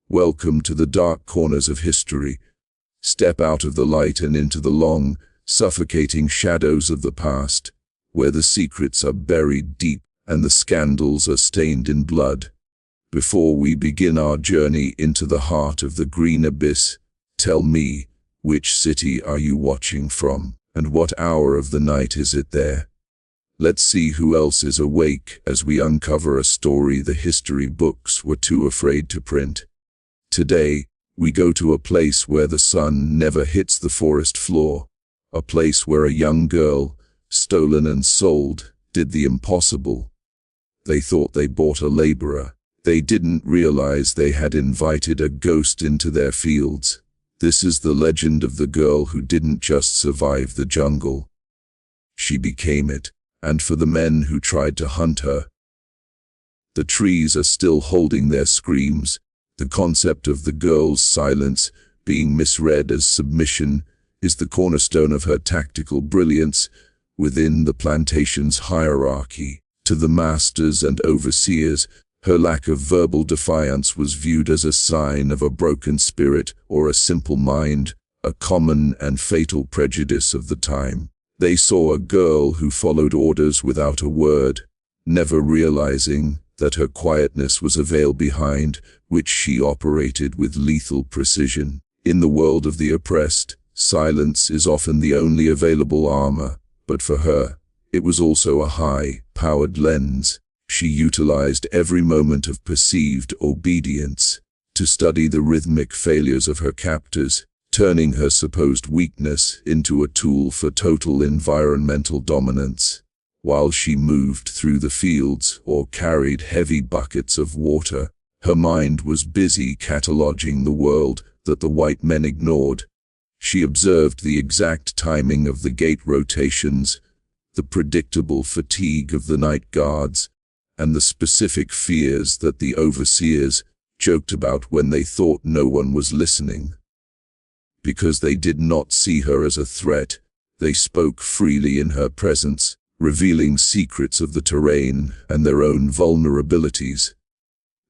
Welcome to the dark corners of history. Step out of the light and into the long, suffocating shadows of the past, where the secrets are buried deep and the scandals are stained in blood. Before we begin our journey into the heart of the green abyss, tell me, which city are you watching from, and what hour of the night is it there? Let's see who else is awake as we uncover a story the history books were too afraid to print. Today, we go to a place where the sun never hits the forest floor, a place where a young girl, stolen and sold, did the impossible. They thought they bought a laborer. They didn't realize they had invited a ghost into their fields. This is the legend of the girl who didn't just survive the jungle. She became it, and for the men who tried to hunt her. The trees are still holding their screams. The concept of the girl's silence, being misread as submission, is the cornerstone of her tactical brilliance within the plantation's hierarchy. To the masters and overseers, her lack of verbal defiance was viewed as a sign of a broken spirit or a simple mind, a common and fatal prejudice of the time. They saw a girl who followed orders without a word, never realizing that her quietness was a veil behind which she operated with lethal precision. In the world of the oppressed, silence is often the only available armor, but for her, it was also a high-powered lens. She utilized every moment of perceived obedience to study the rhythmic failures of her captors, turning her supposed weakness into a tool for total environmental dominance. While she moved through the fields or carried heavy buckets of water, her mind was busy cataloging the world that the white men ignored. She observed the exact timing of the gate rotations, the predictable fatigue of the night guards, and the specific fears that the overseers joked about when they thought no one was listening. Because they did not see her as a threat, they spoke freely in her presence, revealing secrets of the terrain and their own vulnerabilities.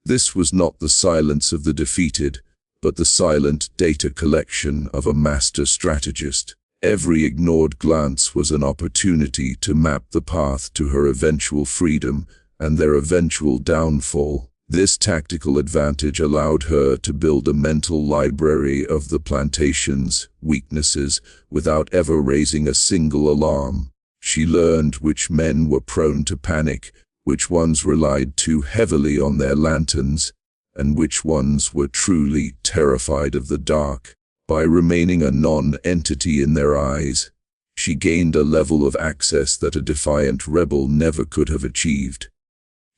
This was not the silence of the defeated, but the silent data collection of a master strategist. Every ignored glance was an opportunity to map the path to her eventual freedom and their eventual downfall. This tactical advantage allowed her to build a mental library of the plantation's weaknesses without ever raising a single alarm. She learned which men were prone to panic, which ones relied too heavily on their lanterns, and which ones were truly terrified of the dark. By remaining a non-entity in their eyes, she gained a level of access that a defiant rebel never could have achieved.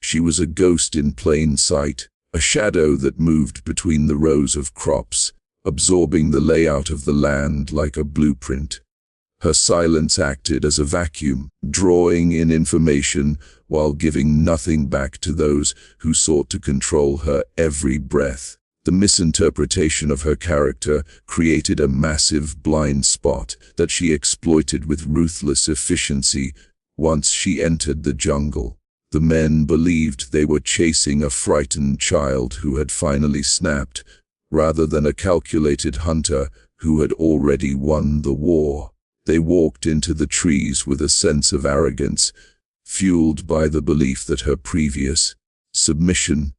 She was a ghost in plain sight, a shadow that moved between the rows of crops, absorbing the layout of the land like a blueprint. Her silence acted as a vacuum, drawing in information while giving nothing back to those who sought to control her every breath. The misinterpretation of her character created a massive blind spot that she exploited with ruthless efficiency. Once she entered the jungle, the men believed they were chasing a frightened child who had finally snapped, rather than a calculated hunter who had already won the war. They walked into the trees with a sense of arrogance, fueled by the belief that her previous submission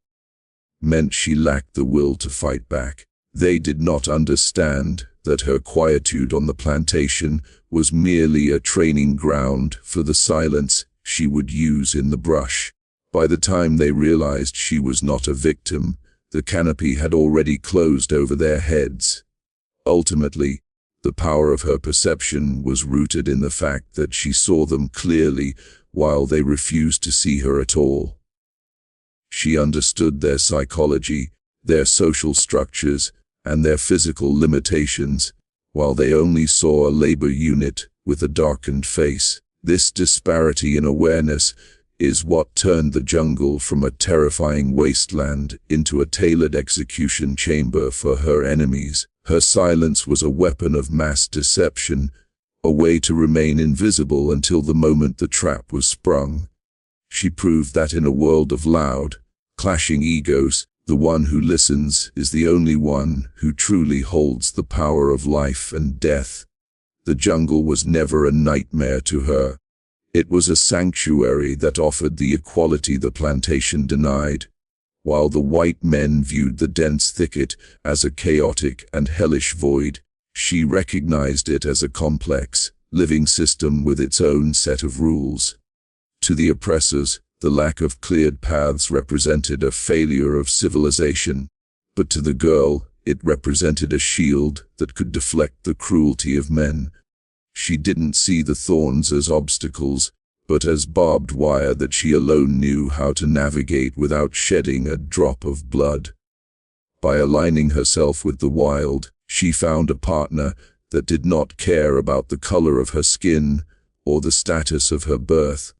meant she lacked the will to fight back. They did not understand that her quietude on the plantation was merely a training ground for the silence she would use in the brush. By the time they realized she was not a victim, the canopy had already closed over their heads. Ultimately, the power of her perception was rooted in the fact that she saw them clearly while they refused to see her at all. She understood their psychology, their social structures, and their physical limitations, while they only saw a labor unit with a darkened face. This disparity in awareness is what turned the jungle from a terrifying wasteland into a tailored execution chamber for her enemies. Her silence was a weapon of mass deception, a way to remain invisible until the moment the trap was sprung. She proved that in a world of loud, clashing egos, The one who listens is the only one who truly holds the power of life and death. The jungle was never a nightmare to her. It was a sanctuary that offered the equality the plantation denied. While the white men viewed the dense thicket as a chaotic and hellish void, she recognized it as a complex, living system with its own set of rules. To the oppressors, the lack of cleared paths represented a failure of civilization, but to the girl, it represented a shield that could deflect the cruelty of men. She didn't see the thorns as obstacles, but as barbed wire that she alone knew how to navigate without shedding a drop of blood. By aligning herself with the wild, she found a partner that did not care about the color of her skin or the status of her birth.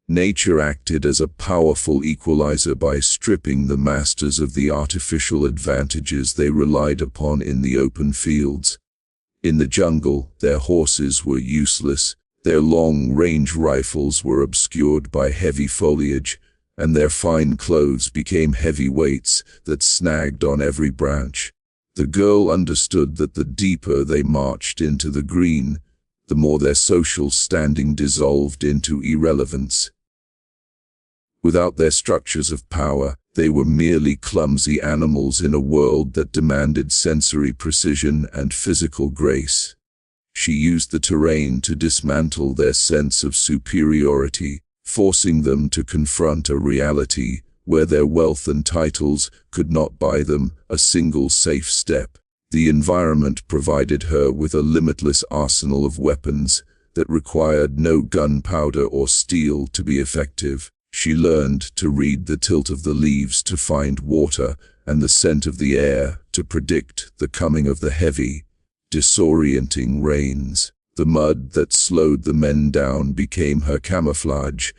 Nature acted as a powerful equalizer by stripping the masters of the artificial advantages they relied upon in the open fields. In the jungle, their horses were useless, their long-range rifles were obscured by heavy foliage, and their fine clothes became heavy weights that snagged on every branch. The girl understood that the deeper they marched into the green, the more their social standing dissolved into irrelevance. Without their structures of power, they were merely clumsy animals in a world that demanded sensory precision and physical grace. She used the terrain to dismantle their sense of superiority, forcing them to confront a reality where their wealth and titles could not buy them a single safe step. The environment provided her with a limitless arsenal of weapons that required no gunpowder or steel to be effective. She learned to read the tilt of the leaves to find water and the scent of the air to predict the coming of the heavy, disorienting rains. The mud that slowed the men down became her camouflage,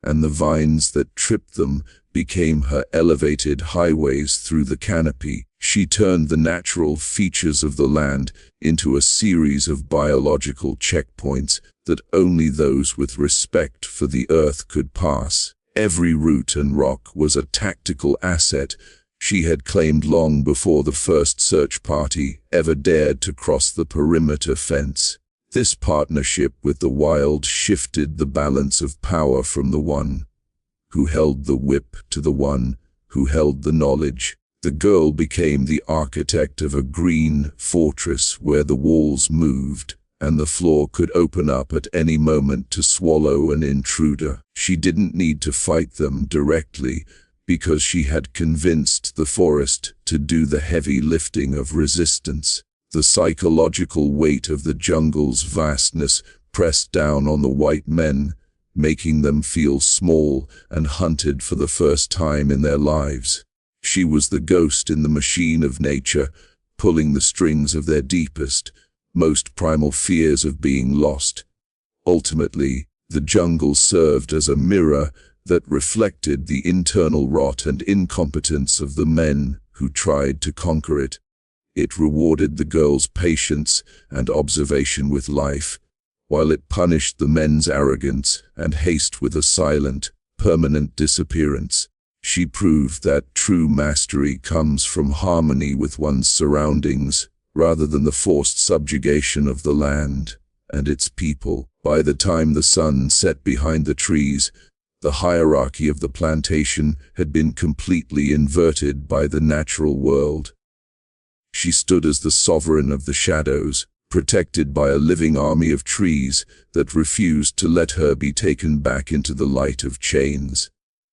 and the vines that tripped them became her elevated highways through the canopy. She turned the natural features of the land into a series of biological checkpoints that only those with respect for the earth could pass. Every root and rock was a tactical asset she had claimed long before the first search party ever dared to cross the perimeter fence. This partnership with the wild shifted the balance of power from the one who held the whip to the one who held the knowledge. The girl became the architect of a green fortress where the walls moved and the floor could open up at any moment to swallow an intruder. She didn't need to fight them directly because she had convinced the forest to do the heavy lifting of resistance. The psychological weight of the jungle's vastness pressed down on the white men, making them feel small and hunted for the first time in their lives. She was the ghost in the machine of nature, pulling the strings of their deepest, most primal fears of being lost. Ultimately, the jungle served as a mirror that reflected the internal rot and incompetence of the men who tried to conquer it. It rewarded the girl's patience and observation with life, while it punished the men's arrogance and haste with a silent, permanent disappearance. She proved that true mastery comes from harmony with one's surroundings, rather than the forced subjugation of the land and its people. By the time the sun set behind the trees, the hierarchy of the plantation had been completely inverted by the natural world. She stood as the sovereign of the shadows, protected by a living army of trees that refused to let her be taken back into the light of chains.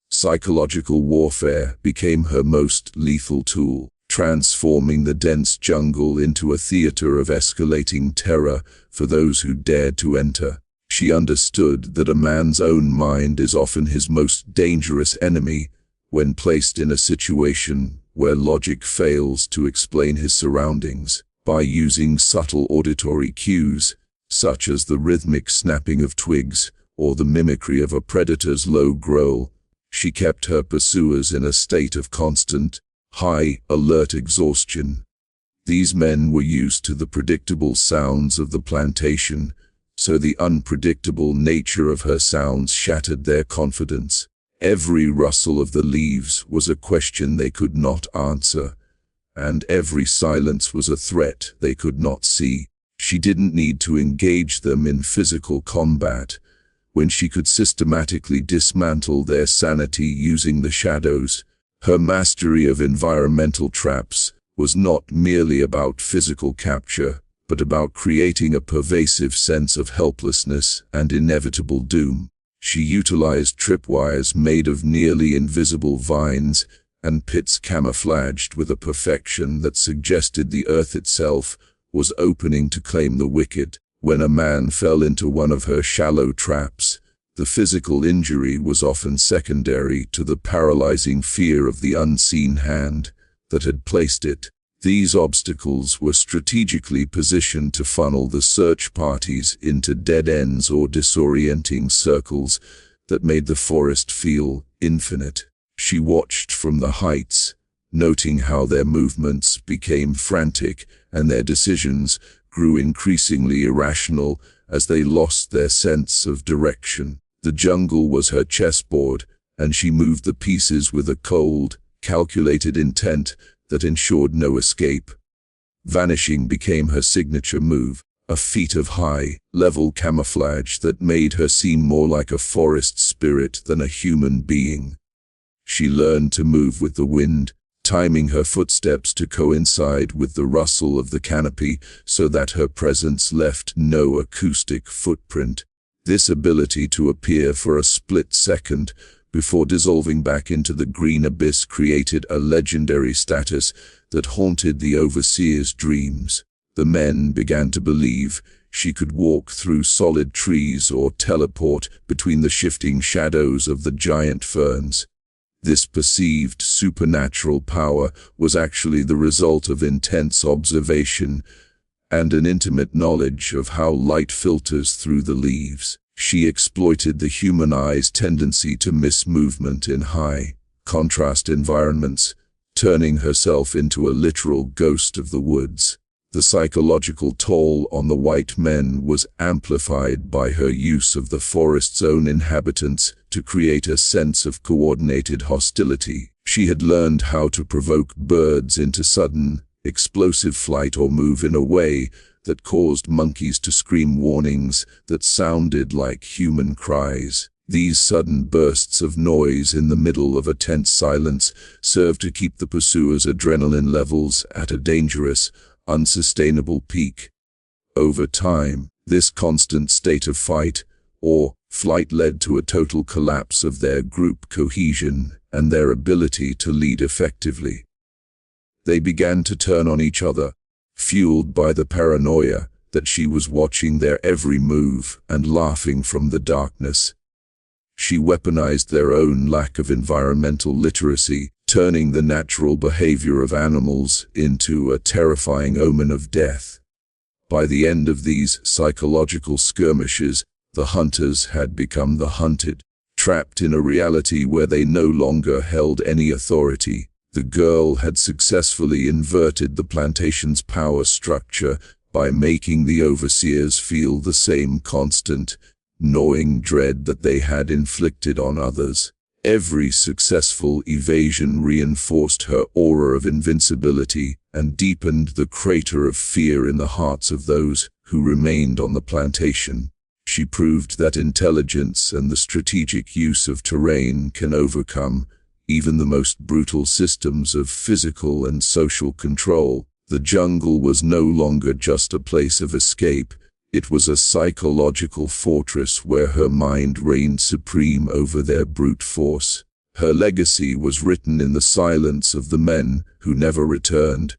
Psychological warfare became her most lethal tool, transforming the dense jungle into a theater of escalating terror for those who dared to enter. She understood that a man's own mind is often his most dangerous enemy when placed in a situation where logic fails to explain his surroundings. By using subtle auditory cues, such as the rhythmic snapping of twigs or the mimicry of a predator's low growl, she kept her pursuers in a state of constant, high-alert exhaustion. These men were used to the predictable sounds of the plantation, so the unpredictable nature of her sounds shattered their confidence. Every rustle of the leaves was a question they could not answer, and every silence was a threat they could not see. She didn't need to engage them in physical combat when she could systematically dismantle their sanity using the shadows. Her mastery of environmental traps was not merely about physical capture, but about creating a pervasive sense of helplessness and inevitable doom. She utilized tripwires made of nearly invisible vines and pits camouflaged with a perfection that suggested the earth itself was opening to claim the wicked. When a man fell into one of her shallow traps, the physical injury was often secondary to the paralyzing fear of the unseen hand that had placed it. These obstacles were strategically positioned to funnel the search parties into dead ends or disorienting circles that made the forest feel infinite. She watched from the heights, noting how their movements became frantic and their decisions grew increasingly irrational as they lost their sense of direction. The jungle was her chessboard, and she moved the pieces with a cold, calculated intent that ensured no escape. Vanishing became her signature move, a feat of high-level camouflage that made her seem more like a forest spirit than a human being. She learned to move with the wind, timing her footsteps to coincide with the rustle of the canopy so that her presence left no acoustic footprint. This ability to appear for a split second before dissolving back into the green abyss created a legendary status that haunted the overseer's dreams. The men began to believe she could walk through solid trees or teleport between the shifting shadows of the giant ferns. This perceived supernatural power was actually the result of intense observation and an intimate knowledge of how light filters through the leaves. She exploited the human eye's tendency to miss movement in high-contrast environments, turning herself into a literal ghost of the woods. The psychological toll on the white men was amplified by her use of the forest's own inhabitants to create a sense of coordinated hostility. She had learned how to provoke birds into sudden, explosive flight or move in a way that caused monkeys to scream warnings that sounded like human cries. These sudden bursts of noise in the middle of a tense silence served to keep the pursuers' adrenaline levels at a dangerous, unsustainable peak. Over time, this constant state of fight or flight led to a total collapse of their group cohesion and their ability to lead effectively. They began to turn on each other, fueled by the paranoia that she was watching their every move and laughing from the darkness. She weaponized their own lack of environmental literacy, turning the natural behavior of animals into a terrifying omen of death. By the end of these psychological skirmishes, the hunters had become the hunted, trapped in a reality where they no longer held any authority. The girl had successfully inverted the plantation's power structure by making the overseers feel the same constant, gnawing dread that they had inflicted on others. Every successful evasion reinforced her aura of invincibility and deepened the crater of fear in the hearts of those who remained on the plantation. She proved that intelligence and the strategic use of terrain can overcome even the most brutal systems of physical and social control. The jungle was no longer just a place of escape. It was a psychological fortress where her mind reigned supreme over their brute force. Her legacy was written in the silence of the men who never returned,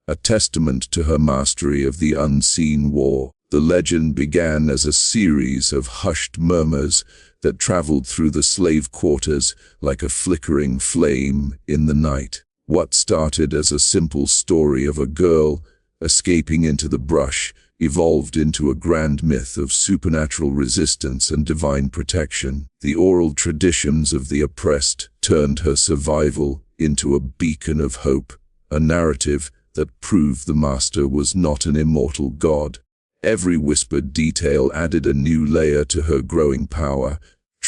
a testament to her mastery of the unseen war. The legend began as a series of hushed murmurs that traveled through the slave quarters like a flickering flame in the night. What started as a simple story of a girl escaping into the brush evolved into a grand myth of supernatural resistance and divine protection. The oral traditions of the oppressed turned her survival into a beacon of hope, a narrative that proved the master was not an immortal god. Every whispered detail added a new layer to her growing power,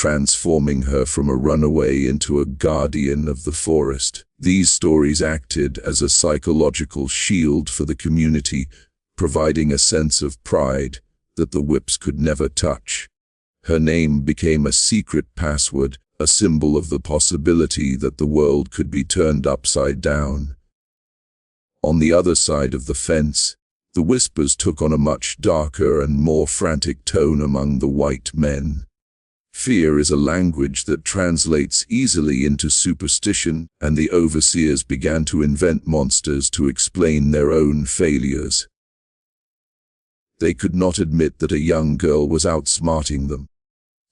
transforming her from a runaway into a guardian of the forest. These stories acted as a psychological shield for the community, providing a sense of pride that the whips could never touch. Her name became a secret password, a symbol of the possibility that the world could be turned upside down. On the other side of the fence, the whispers took on a much darker and more frantic tone among the white men. Fear is a language that translates easily into superstition, and the overseers began to invent monsters to explain their own failures. They could not admit that a young girl was outsmarting them,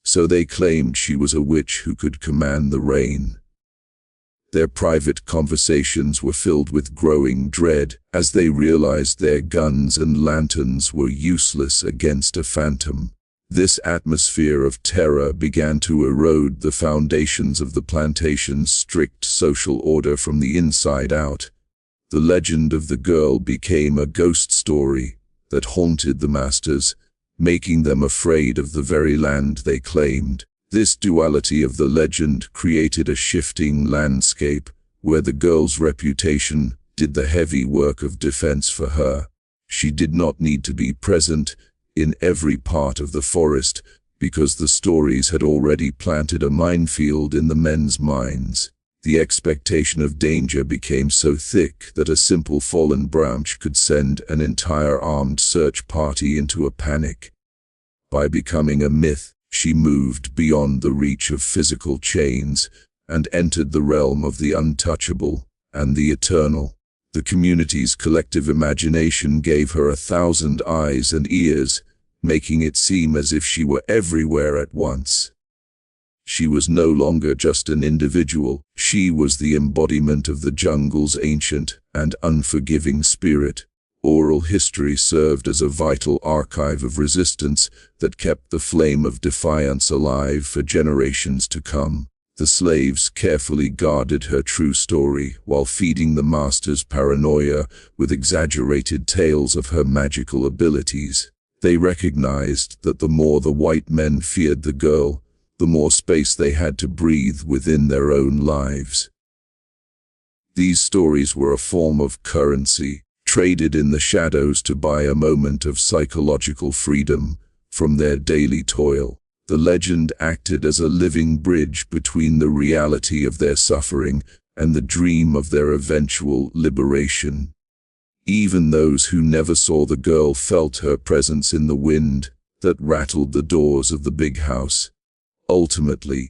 so they claimed she was a witch who could command the rain. Their private conversations were filled with growing dread as they realized their guns and lanterns were useless against a phantom. This atmosphere of terror began to erode the foundations of the plantation's strict social order from the inside out. The legend of the girl became a ghost story that haunted the masters, making them afraid of the very land they claimed. This duality of the legend created a shifting landscape where the girl's reputation did the heavy work of defense for her. She did not need to be present in every part of the forest because the stories had already planted a minefield in the men's minds. The expectation of danger became so thick that a simple fallen branch could send an entire armed search party into a panic. By becoming a myth, she moved beyond the reach of physical chains and entered the realm of the untouchable and the eternal. The community's collective imagination gave her 1,000 eyes and ears, making it seem as if she were everywhere at once. She was no longer just an individual, she was the embodiment of the jungle's ancient and unforgiving spirit. Oral history served as a vital archive of resistance that kept the flame of defiance alive for generations to come. The slaves carefully guarded her true story while feeding the master's paranoia with exaggerated tales of her magical abilities. They recognized that the more the white men feared the girl, the more space they had to breathe within their own lives. These stories were a form of currency, traded in the shadows to buy a moment of psychological freedom from their daily toil. The legend acted as a living bridge between the reality of their suffering and the dream of their eventual liberation. Even those who never saw the girl felt her presence in the wind that rattled the doors of the big house. Ultimately,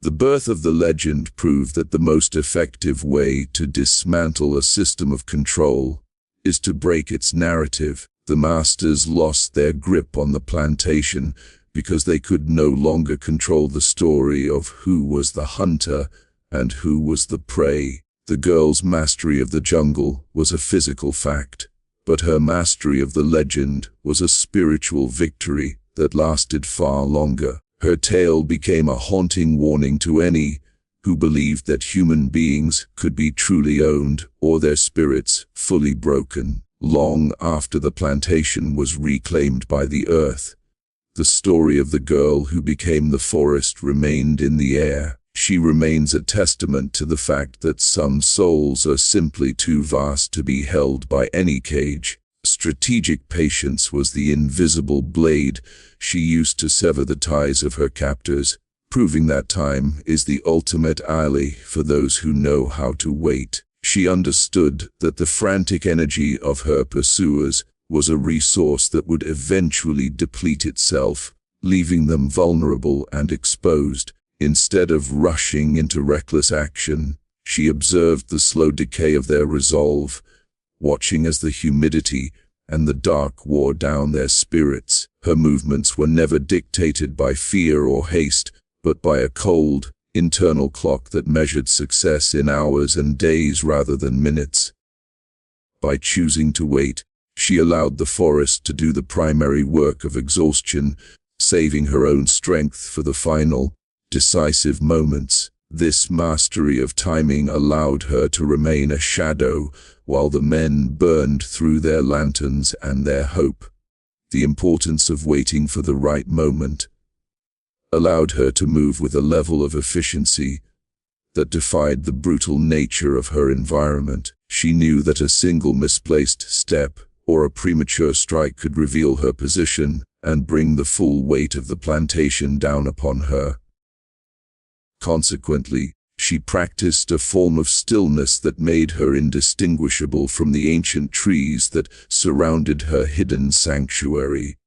the birth of the legend proved that the most effective way to dismantle a system of control is to break its narrative. The masters lost their grip on the plantation because they could no longer control the story of who was the hunter and who was the prey. The girl's mastery of the jungle was a physical fact, but her mastery of the legend was a spiritual victory that lasted far longer. Her tale became a haunting warning to any who believed that human beings could be truly owned or their spirits fully broken. Long after the plantation was reclaimed by the earth, the story of the girl who became the forest remained in the air. She remains a testament to the fact that some souls are simply too vast to be held by any cage. Strategic patience was the invisible blade she used to sever the ties of her captors, proving that time is the ultimate ally for those who know how to wait. She understood that the frantic energy of her pursuers was a resource that would eventually deplete itself, leaving them vulnerable and exposed. Instead of rushing into reckless action, she observed the slow decay of their resolve, watching as the humidity and the dark wore down their spirits. Her movements were never dictated by fear or haste, but by a cold, internal clock that measured success in hours and days rather than minutes. By choosing to wait, she allowed the forest to do the primary work of exhaustion, saving her own strength for the final, decisive moments. This mastery of timing allowed her to remain a shadow while the men burned through their lanterns and their hope. The importance of waiting for the right moment. allowed her to move with a level of efficiency that defied the brutal nature of her environment. She knew that a single misplaced step or a premature strike could reveal her position and bring the full weight of the plantation down upon her. Consequently, she practiced a form of stillness that made her indistinguishable from the ancient trees that surrounded her hidden sanctuary.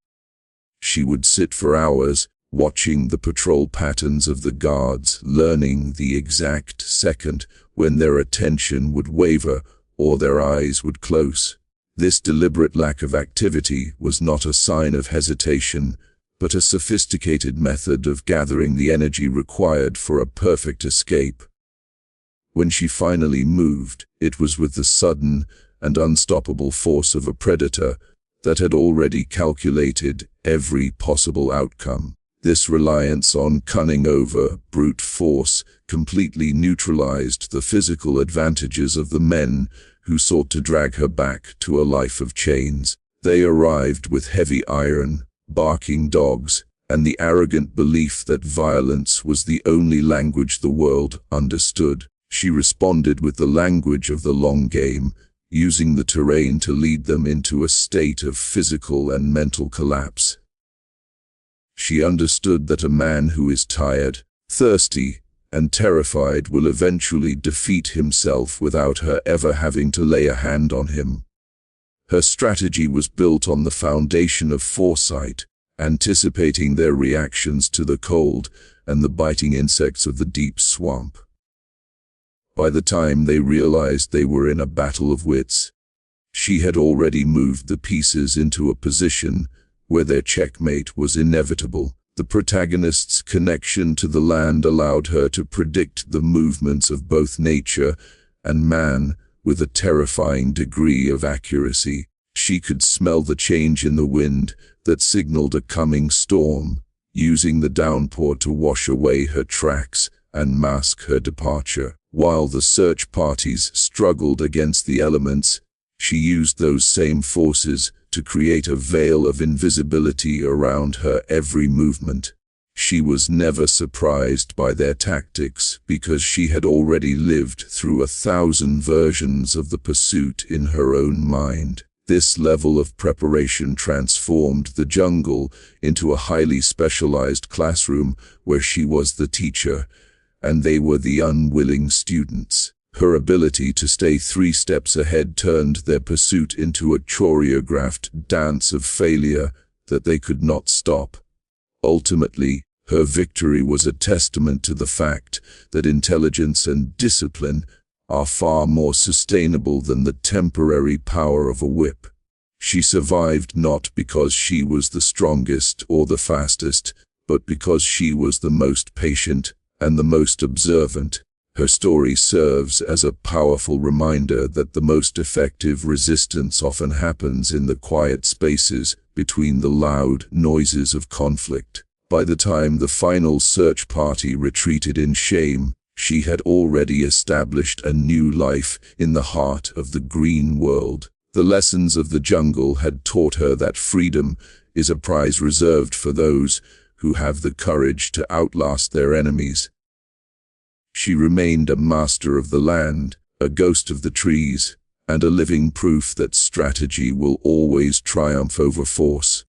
She would sit for hours, watching the patrol patterns of the guards, learning the exact second when their attention would waver or their eyes would close. This deliberate lack of activity was not a sign of hesitation, but a sophisticated method of gathering the energy required for a perfect escape. When she finally moved, it was with the sudden and unstoppable force of a predator that had already calculated every possible outcome. This reliance on cunning over brute force completely neutralized the physical advantages of the men who sought to drag her back to a life of chains. They arrived with heavy iron, barking dogs, and the arrogant belief that violence was the only language the world understood. She responded with the language of the long game, using the terrain to lead them into a state of physical and mental collapse. She understood that a man who is tired, thirsty, and terrified will eventually defeat himself without her ever having to lay a hand on him. Her strategy was built on the foundation of foresight, anticipating their reactions to the cold and the biting insects of the deep swamp. By the time they realized they were in a battle of wits, she had already moved the pieces into a position where their checkmate was inevitable. The protagonist's connection to the land allowed her to predict the movements of both nature and man with a terrifying degree of accuracy. She could smell the change in the wind that signaled a coming storm, using the downpour to wash away her tracks and mask her departure. While the search parties struggled against the elements, she used those same forces to create a veil of invisibility around her every movement. She was never surprised by their tactics because she had already lived through 1,000 versions of the pursuit in her own mind. This level of preparation transformed the jungle into a highly specialized classroom where she was the teacher and they were the unwilling students. Her ability to stay 3 steps ahead turned their pursuit into a choreographed dance of failure that they could not stop. Ultimately, her victory was a testament to the fact that intelligence and discipline are far more sustainable than the temporary power of a whip. She survived not because she was the strongest or the fastest, but because she was the most patient and the most observant. Her story serves as a powerful reminder that the most effective resistance often happens in the quiet spaces between the loud noises of conflict. By the time the final search party retreated in shame, she had already established a new life in the heart of the green world. The lessons of the jungle had taught her that freedom is a prize reserved for those who have the courage to outlast their enemies. She remained a master of the land, a ghost of the trees, and a living proof that strategy will always triumph over force.